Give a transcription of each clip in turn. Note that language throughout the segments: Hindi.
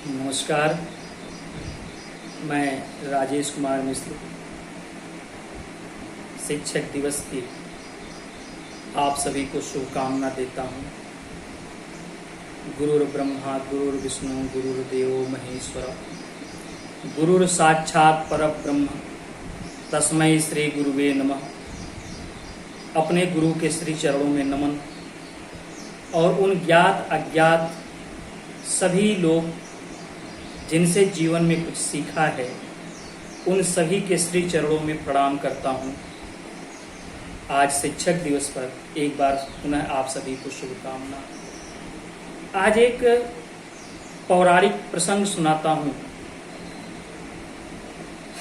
नमस्कार। मैं राजेश कुमार मिश्र शिक्षक दिवस की आप सभी को शुभकामना देता हूँ। गुरुर् ब्रह्मा गुरुर्विष्णु गुरुर्देवो महेश्वर गुरुर् साक्षात् परब्रह्म तस्मै श्री गुरुवे नमः। अपने गुरु के श्री चरणों में नमन और उन ज्ञात अज्ञात सभी लोग जिनसे जीवन में कुछ सीखा है उन सभी के श्री चरणों में प्रणाम करता हूँ। आज शिक्षक दिवस पर एक बार पुनः आप सभी को शुभकामना। आज एक पौराणिक प्रसंग सुनाता हूँ।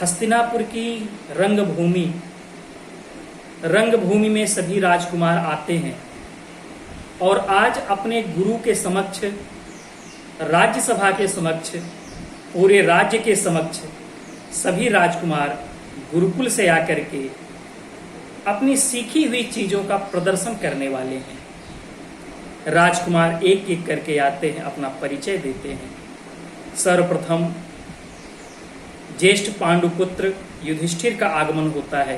हस्तिनापुर की रंगभूमि में सभी राजकुमार आते हैं और आज अपने गुरु के समक्ष, राज्यसभा के समक्ष, पूरे राज्य के समक्ष सभी राजकुमार गुरुकुल से आकर के अपनी सीखी हुई चीजों का प्रदर्शन करने वाले हैं। राजकुमार एक एक करके आते हैं, अपना परिचय देते हैं। सर्वप्रथम ज्येष्ठ पांडुपुत्र युधिष्ठिर का आगमन होता है।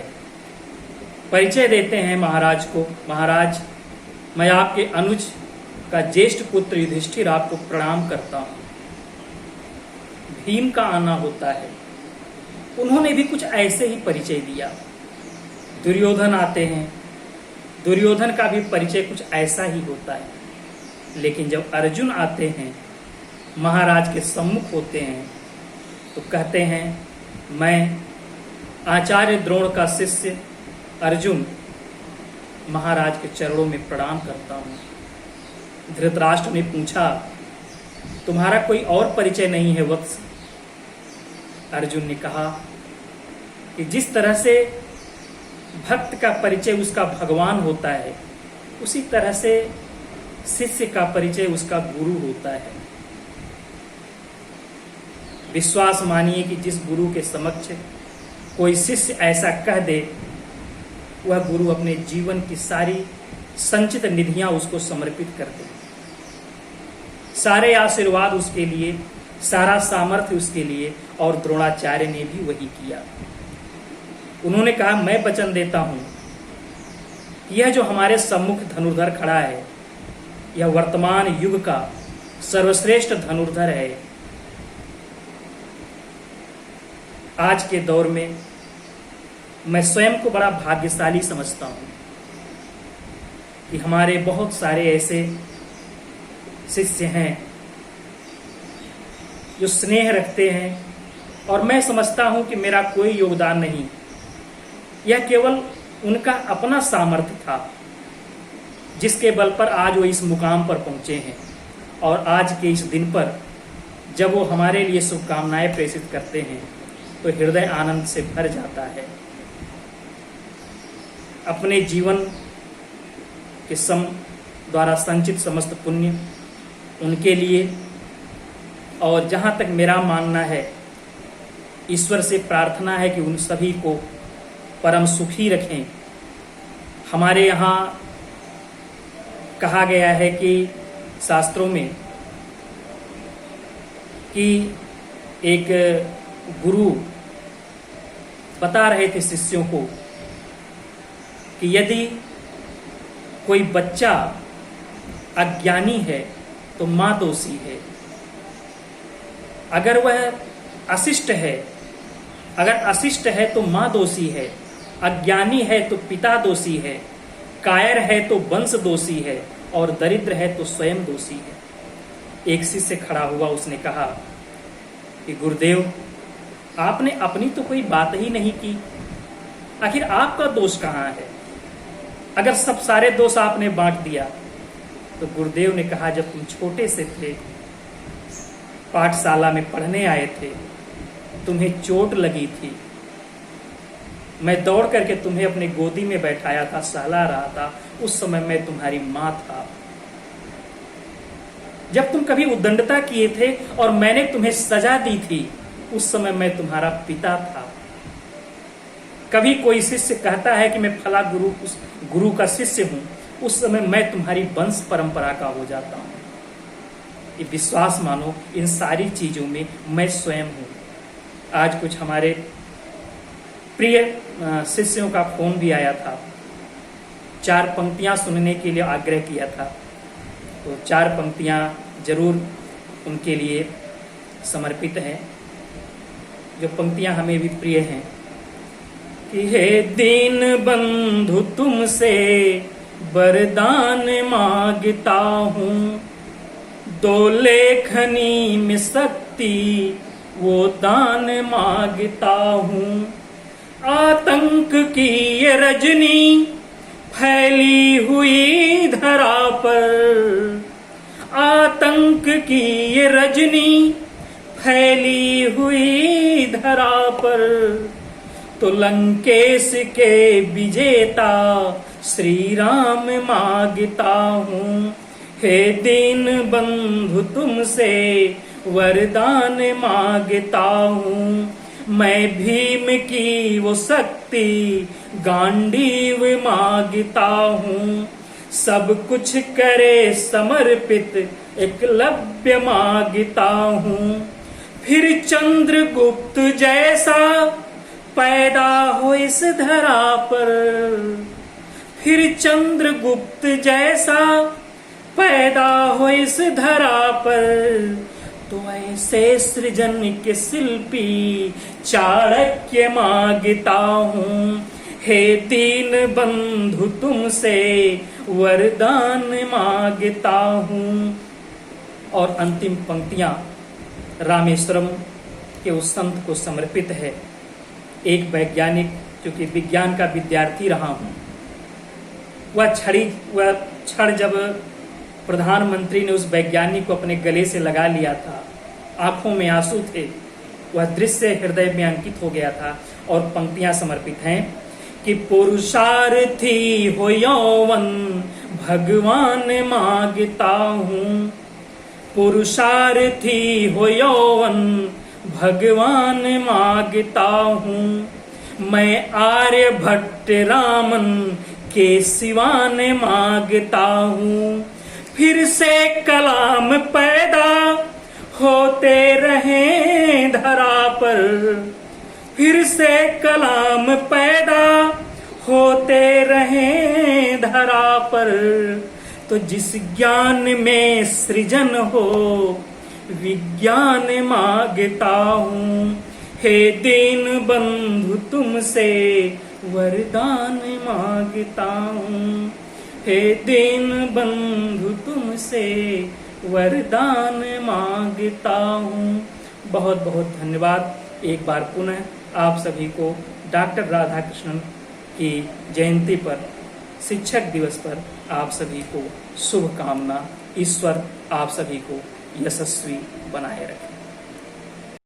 परिचय देते हैं महाराज को। महाराज, मैं आपके अनुज का ज्येष्ठ पुत्र युधिष्ठिर आपको प्रणाम करता हूं। भीम का आना होता है। उन्होंने भी कुछ ऐसे ही परिचय दिया। दुर्योधन आते हैं। दुर्योधन का भी परिचय कुछ ऐसा ही होता है। लेकिन जब अर्जुन आते हैं, महाराज के सम्मुख होते हैं, तो कहते हैं, मैं आचार्य द्रोण का शिष्य अर्जुन महाराज के चरणों में प्रणाम करता हूं। धृतराष्ट्र ने पूछा, तुम्हारा कोई और परिचय नहीं है वत्स? अर्जुन ने कहा कि जिस तरह से भक्त का परिचय उसका भगवान होता है, उसी तरह से शिष्य का परिचय उसका गुरु होता है। विश्वास मानिए कि जिस गुरु के समक्ष कोई शिष्य ऐसा कह दे, वह गुरु अपने जीवन की सारी संचित निधियां उसको समर्पित कर दे। सारे आशीर्वाद उसके लिए, सारा सामर्थ्य उसके लिए। और द्रोणाचार्य ने भी वही किया। उन्होंने कहा, मैं वचन देता हूं कि यह जो हमारे सम्मुख धनुर्धर खड़ा है, यह वर्तमान युग का सर्वश्रेष्ठ धनुर्धर है। आज के दौर में मैं स्वयं को बड़ा भाग्यशाली समझता हूं कि हमारे बहुत सारे ऐसे शिष्य हैं जो स्नेह रखते हैं, और मैं समझता हूं कि मेरा कोई योगदान नहीं, यह केवल उनका अपना सामर्थ्य था जिसके बल पर आज वो इस मुकाम पर पहुंचे हैं। और आज के इस दिन पर जब वो हमारे लिए शुभकामनाएं प्रेषित करते हैं तो हृदय आनंद से भर जाता है। अपने जीवन के द्वारा संचित समस्त पुण्य उनके लिए, और जहां तक मेरा मानना है, ईश्वर से प्रार्थना है कि उन सभी को परम सुखी रखें। हमारे यहाँ कहा गया है कि शास्त्रों में कि एक गुरु बता रहे थे शिष्यों को कि यदि कोई बच्चा अज्ञानी है तो मां दोषी है, अगर वह अशिष्ट है, अगर अशिष्ट है तो मां दोषी है, अज्ञानी है तो पिता दोषी है, कायर है तो वंश दोषी है, और दरिद्र है तो स्वयं दोषी है। एक शिष्य खड़ा हुआ, उसने कहा कि गुरुदेव, आपने अपनी तो कोई बात ही नहीं की, आखिर आपका दोष कहाँ है? अगर सब सारे दोष आपने बांट दिया। तो गुरुदेव ने कहा, जब तुम छोटे से थे, पाठशाला में पढ़ने आए थे, तुम्हें चोट लगी थी, मैं दौड़ करके तुम्हें अपने गोदी में बैठाया था, सहला रहा था, उस समय मैं तुम्हारी मां था। जब तुम कभी उद्दंडता किए थे और मैंने तुम्हें सजा दी थी, उस समय मैं तुम्हारा पिता था। कभी कोई शिष्य कहता है कि मैं फला गुरु का शिष्य हूं, उस समय मैं तुम्हारी वंश परंपरा का हो जाता हूं। ये विश्वास मानो, इन सारी चीजों में मैं स्वयं हूँ। आज कुछ हमारे प्रिय शिष्यों का फोन भी आया था, 4 पंक्तियां सुनने के लिए आग्रह किया था, तो 4 पंक्तियां जरूर उनके लिए समर्पित हैं, जो पंक्तियां हमें भी प्रिय हैं कि हे दीन बंधु तुमसे वरदान मांगता हूँ, 2 लेखनी में शक्ति वो दान मांगता हूँ। आतंक की ये रजनी फैली हुई धरा पर, आतंक की ये रजनी फैली हुई धरा पर, तो लंकेश के विजेता श्री राम मांगता हूँ। हे दीन बंधु तुमसे वरदान मांगता हूँ, मैं भीम की वो शक्ति गांडीव मांगता हूँ। सब कुछ करे समर्पित एकलव्य मांगता हूँ, फिर चंद्रगुप्त जैसा पैदा हो इस धरा पर, फिर चंद्रगुप्त जैसा पैदा हो इस धरा पर, तो ऐसे सृजन के शिल्पी चाणक्य मांगता हूँ। हे दीन बंधु तुमसे वरदान मांगता हूँ। और अंतिम पंक्तियां रामेश्वरम के उस संत को समर्पित है। एक वैज्ञानिक, क्योंकि विज्ञान का विद्यार्थी रहा हूँ, वह क्षण जब प्रधानमंत्री ने उस वैज्ञानिक को अपने गले से लगा लिया था, आंखों में आंसू थे, वह दृश्य हृदय में अंकित हो गया था। और पंक्तियां समर्पित हैं कि पुरुषार्थी हो यौवन भगवान मांगता हूँ, पुरुषार्थी हो यौवन भगवान मांगता हूँ। मैं आर्यभट्ट रामन के सिवान मांगता हूँ, फिर से कलाम पैदा होते रहे धरा पर, फिर से कलाम पैदा होते रहे धरा पर, तो जिस ज्ञान में सृजन हो विज्ञान मांगता हूँ। हे दीन बंधु तुमसे वरदान मांगता हूँ, हे दीन बंधु तुमसे वरदान मांगता हूँ। बहुत बहुत धन्यवाद। एक बार पुनः आप सभी को डॉक्टर राधाकृष्णन की जयंती पर, शिक्षक दिवस पर आप सभी को शुभकामना। ईश्वर आप सभी को यशस्वी बनाए रखे।